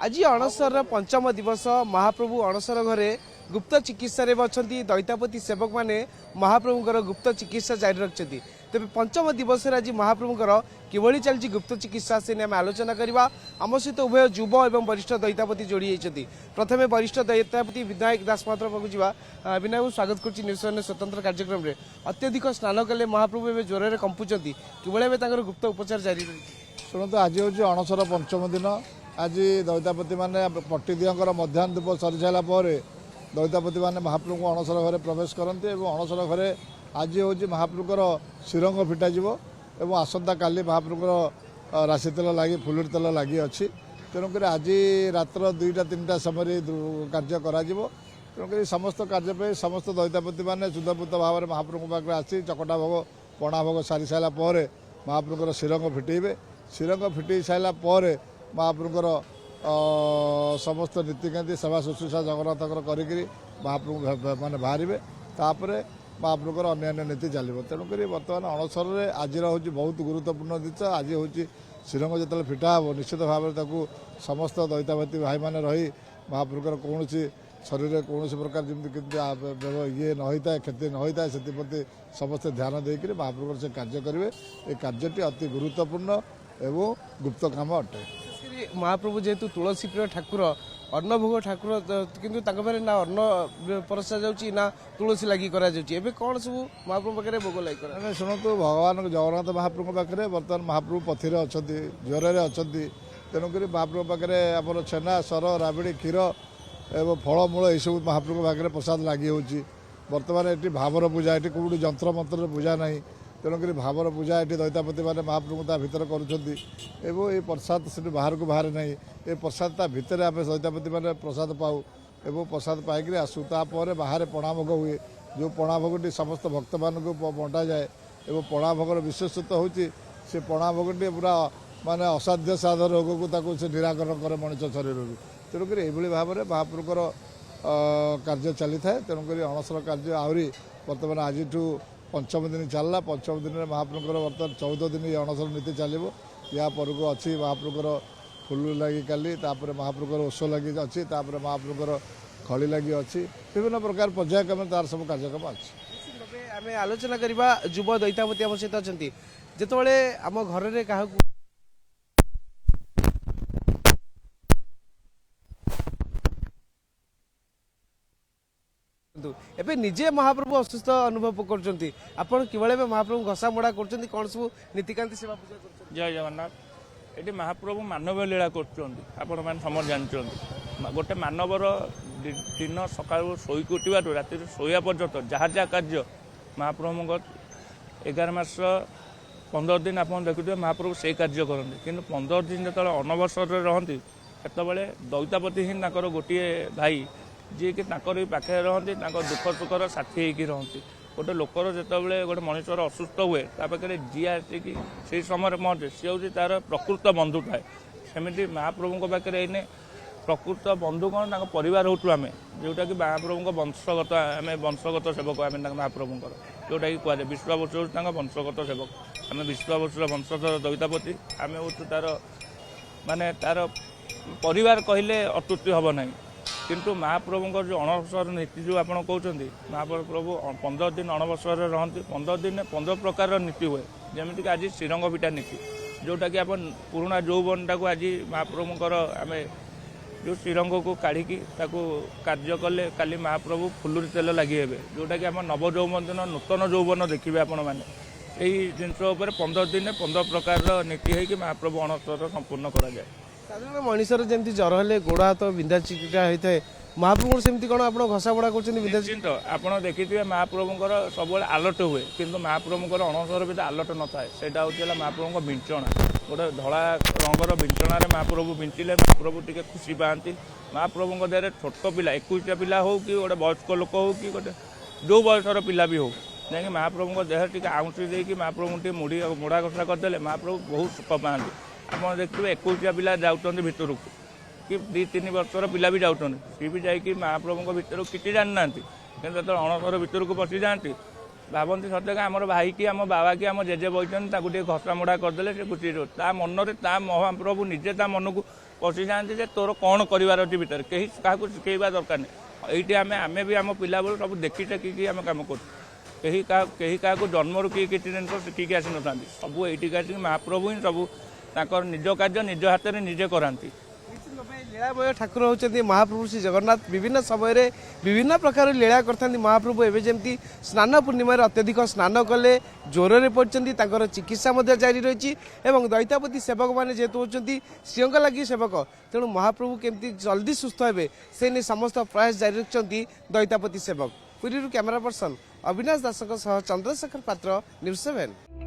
आज अणसर पंचम दिवस महाप्रभु अणसर घरे गुप्त चिकित्सा अच्छा दैतापति सेवक मैंने महाप्रभुंर गुप्त चिकित्सा जारी रखिंट तेज पंचम दिवस आज महाप्रभुंर किभली चलती गुप्त चिकित्सा से आम आलोचना करवा आम सहित उभय युव और वरिष्ठ दैतापति जोड़ी होती प्रथम वरिष्ठ दैतापति विनायक दास महात्र पाक जा विनायक स्वागत कर स्वतंत्र कार्यक्रम में अत्यधिक स्नान कले महाप्रभु एवं ज्वर में कंपुंट कि गुप्त उपचार जारी रही शुणु आज हूँ अणसर पंचम दिन आज दैतापति मैंने पट्टीदियों मध्याह्न धूप सरी सारापर दैतापति मैंने महाप्रभु को अणसर घरे प्रवेश करते अणसर घरे आज हूँ महाप्रभुर शिरंग फिटा और आसंता काली महाप्रभुर राशि तेल लगी फुलुरी तेल लगी अच्छी तेणुक आज रात्र 2टा-3टा समय कार्य करा तेणुक समस्त कार्य समस्त दैतापति मैंने शुद्धपूत भाव में महाप्रभु पाखे आसी चकटा भोग पणा भोग सारी सारापर महाप्रभुर शिरंग फिटेबे शिरंग फिटे सारापर महाप्रभुर समस्त नीतिकांति सेवा शुश्रूषा जगन्नाथ करी महाप्रभु माने बाहर तापर महाप्रभुर अन्य नीति चलो तेणुक बर्तमान अणसर में आज हूँ बहुत गुरुत्वपूर्ण जिस आज हूँ शिरंग जो फिटा हे निश्चित भाव में समस्त दैतापति भाई मैंने रही महाप्रभुर कौन शरीर में कौन प्रकार जमी ये न होता है क्षति न होता है से समस्ते ध्यान देकर महाप्रभुर से कार्य करेंगे ये कार्यटी अति गुरुत्वपूर्ण एवं गुप्त काम अटे महाप्रभु जेहेतु तुलसी प्रिय ठाकुर अन्नभोग ठाकुर किंतु ना अन्न परसा जाउची ना तुलसी लगी करा जाउची एबे कौन सब महाप्रभु पाखे भोग लगी करा शुणु भगवान जगन्नाथ महाप्रभु पाखे बर्तमान महाप्रभु पथि अच्छा ज्वर अच्छा तेणुक महाप्रभु पाखे आम छेना सर राबिड़ी क्षीर एवं फलमूल यू महाप्रभु पाखे प्रसाद लगी होची बर्तमान ये भावर पूजा ये कौटी जंत्र मंत्र पूजा ना तेणुक भावर पूजा ये दैतापति मैंने महाप्रभु ता भर कर प्रसाद से बाहर को बाहर ना ये प्रसाद ता भितर आम दैतापति मैंने प्रसाद पाऊ एवं प्रसाद पाइक आसू तापर बाहर पणा भोग हुए जो पणा भोगटी समस्त भक्त मान बंटा जाए एवं पणा भोगर विशेषत्व हूँ से पणा भोगटी पूरा माने असाध्य साध रोग को से निराकरण करे मनुष्य शरीर तेणुक ये भाव में महाप्रभुर कार्य चली था तेणुक अणसर कार्य आहरी बर्तमान आज पंचम दिन चलला पंचम दिन में महाप्रभुर बर्तमान 14 दिन ये अणसर नीति चलो या परक अच्छी महाप्रभुर फुल लगी काली महाप्रभुर ओष लगी अच्छी महाप्रभुर खड़ी लगी अच्छी विभिन्न प्रकार पर्यायक्रम तार सब कार्यक्रम अच्छी आम आलोचना करवा युव दैतापति आम सहित अच्छा जिते आम घर में क्या एबे निजे महाप्रभु असुस्थ अनुभव कर महाप्रभु घसा मोड़ा कर कौन सब नीतिकांति सेवा पूजा कर जय जगन्नाथ ये महाप्रभु मानव लीला कर समस्त जानते गोटे मानवर दिन सका शोक उठा राति शोया पर्यंत जहाँ जहाँ कार्य महाप्रभु 11 मास 15 दिन आप देखुए महाप्रभु से कार्य करते कि 15 दिन जो अनवसर रहती से दैतापति ही गोटे भाई जी कि पाखे रहती दुख सुखर साथी होती गोटे लोकर जो गोटे मनुष्यर असुस्थ हुए पाखे जी आसिक से समय पहुँचे सी हूँ तार प्रकृत बंधु थाए सेमती महाप्रभु पाखे एने प्रकृत बंधु कौन परिवार होटू आम जोटा कि महाप्रभु वंशगत आम वंशगत सेवक आम महाप्रभुर जोटा कि कहुए विश्वावस हूँ वंशगत सेवक आम विश्वावस वंशधर दैतापति आम हूँ तार माने तार परिवार कहले अत्युक्ति हम ना किंतु महाप्रभु जो अणवसर नीति जो आप कहते महाप्रभु 15 दिन अणवसर रहती 15 दिन 15 प्रकार नीति हुए जमीक आज शिरंग फिटा नीति जोटा कि आप पुराणा यौवनटा को आज महाप्रभुर आम जो शिरंग को काढ़ी कार्य कले काली महाप्रभु फुलुरी तेल लगी जोटा कि आम नव यौवन दिन नूतन यौवन देखिए आपण मैंने यही जिनस 15 दिन 15 प्रकार नीति है महाप्रभु अणसर संपूर्ण करा जाए साधारण मनुष्यर जमी ज्वर हेल्ले गोड़ हाथ विंधा चिकिटा होता है महाप्रभु सेमती कौन आप घसा बड़ा कर आप देखिए महाप्रभुर सब आलट हुए किंतु महाप्रभुर अणसर भी आलट न थाए से महाप्रभु विंचणा गोटे धला रंगर विंचणार महाप्रभु विंचिले महाप्रभु टी खुशी पाती महाप्रभु देहरे छोट पिला 21 पिला हो कि गोटे वयस्क लोक हो कि गोटे जो बयसर पिला भी हो जाकि महाप्रभु देह टी आउंसी देकी महाप्रभु टी मुड़ा घसा करदे महाप्रभु बहुत सुख पाती आप देखिए 21 पिला जाऊँच भितर को कि 2-3 वर्षर पिला भी जाऊँ सी भी जाकि महाप्रभु भितर किसी जानी ना कि अणसर भितर को पशि जाती भावती सत्य आम भाई कि आम बाबा कि आम जेजे बही घसा मोड़ा करदे से खुशी ता मन महाप्रभु निजे ता मन को पशि जाती जे तोर कौन कर भितर कहीं क्या शिखेबा दरकार नहीं ये आम भी आम पिला बेलू सब देखी टेकिकी आम कम कहीं क्या जन्मरू किए किसी जिन शिखिकी आसी ना सब ये महाप्रभु ही सब ताकर निज कार्य निज हाथ में निजे कराती लीलामय ठाकुर होती महाप्रभु श्री जगन्नाथ विभिन्न समय विभिन्न प्रकार लीला करता महाप्रभु एवं जमी स्नान पूर्णिम अत्यधिक स्नान कले ज्वर में पड़ते चिकित्सा जारी रही दैतापति सेवक मैंने जेहेतु होती श्रीओं लगी सेवक तेणु महाप्रभु केमती जल्दी सुस्थ हे से नहीं समस्त प्रयास जारी रखिंट दैतापति सेवक पुरी कैमेरा पर्सन अविनाश दास चंद्रशेखर पात्र न्यूज 7।